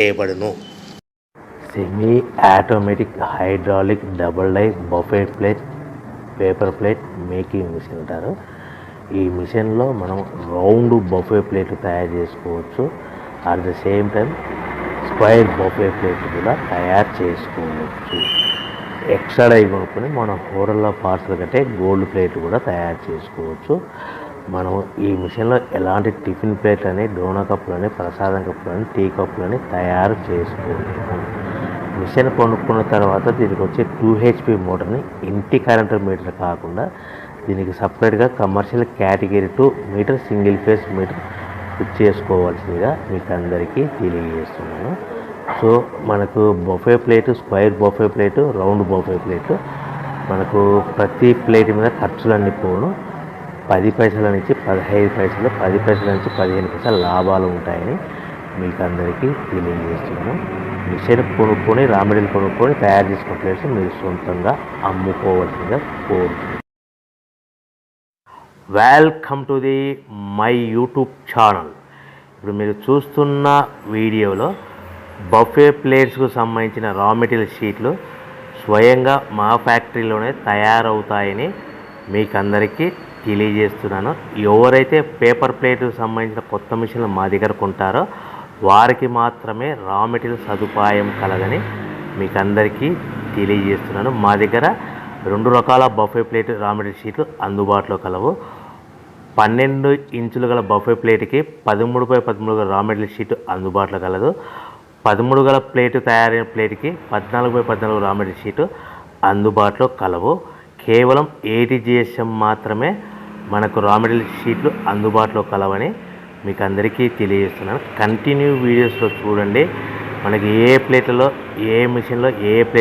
చేయబడును. Semi automatic hydraulic double die buffet plate paper plate making machine అంటారు. ఈ మిషన్లో మనం రౌండ్ బఫే ప్లేట్ తయారు చేసుకోవచ్చు. At the same time square buffet plate కూడా తయారు చేసుకోవచ్చు. ఎక్స్ట్రా డై కొనుక్కొని మనం హోటల్లో పార్సల్ కంటే గోల్డ్ ప్లేట్ కూడా తయారు చేసుకోవచ్చు. మనం ఈ మిషన్లో ఎలాంటి టిఫిన్ ప్లేట్ అని, డోనా కప్పులని, ప్రసాదం కప్పులని, టీ కప్పులని తయారు చేసుకోవచ్చు. మిషన్ కొనుక్కున్న తర్వాత దీనికి వచ్చే 2HP మోటార్ని ఇంటి కరెంటు మీటర్ కాకుండా దీనికి సపరేట్గా commercial category 2 meter single phase meter fit చేసుకోవాల్సిందిగా మీకు అందరికీ తెలియజేస్తున్నాను. సో మనకు buffet plate, square buffet plate, round buffet plate, మనకు ప్రతి ప్లేట్ మీద ఖర్చులన్నీ పోను 10 పైసల నుంచి 15 పైసలు, 10 పైసల నుంచి 15 పైసలు లాభాలు ఉంటాయని మీకు అందరికీ తెలియజేస్తున్నాను. మిషన్ కొనుక్కొని, రా మెటీరియల్ కొనుక్కొని తయారు చేసుకున్న ప్లేట్స్ మీరు సొంతంగా అమ్ముకోవాల్సిందిగా కోరుతున్నాను. Welcome to the my YouTube channel. ఇప్పుడు మీరు చూస్తున్న వీడియోలో బఫే ప్లేట్స్కు సంబంధించిన రా మెటీరియల్ షీట్లు స్వయంగా మా ఫ్యాక్టరీలోనే తయారవుతాయని మీకు అందరికీ తెలియజేస్తున్నాను. ఎవరైతే పేపర్ ప్లేట్కు సంబంధించిన కొత్త మిషన్లు మా దగ్గర కొంటారో వారికి మాత్రమే రా మెటీరియల్ సదుపాయం కలదని మీకు అందరికీ తెలియజేస్తున్నాను. మా దగ్గర 2 రకాల బఫే ప్లేట్ రా మెటీరియల్ షీట్లు అందుబాటులో కలవు. 12 ఇంచులు గల బఫే ప్లేట్కి 13x13 గల రా మెటీరియల్ షీట్ అందుబాటులో కలదు. 13 గల ప్లేటు తయారైన ప్లేట్కి 14x14 రా మెటీరియల్ షీటు అందుబాటులో కలవు. కేవలం ATGSM మాత్రమే మనకు రా మెటీరియల్ షీట్లు అందుబాటులో కలవని మీకు అందరికీ తెలియజేస్తున్నాను. కంటిన్యూ వీడియోస్లో చూడండి. మనకి ఏ ప్లేట్లలో, ఏ మిషన్లో ఏ ప్లేట్